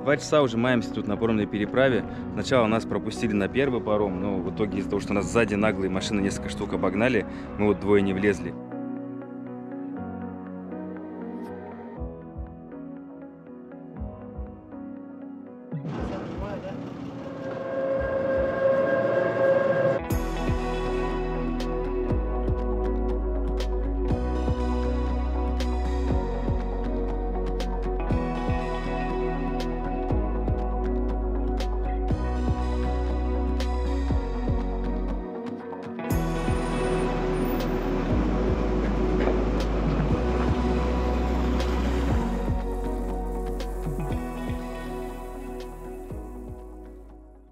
2 часа уже маемся тут на паромной переправе. Сначала нас пропустили на первый паром, но в итоге из-за того, что нас сзади наглые машины несколько штук обогнали, мы вот двое не влезли.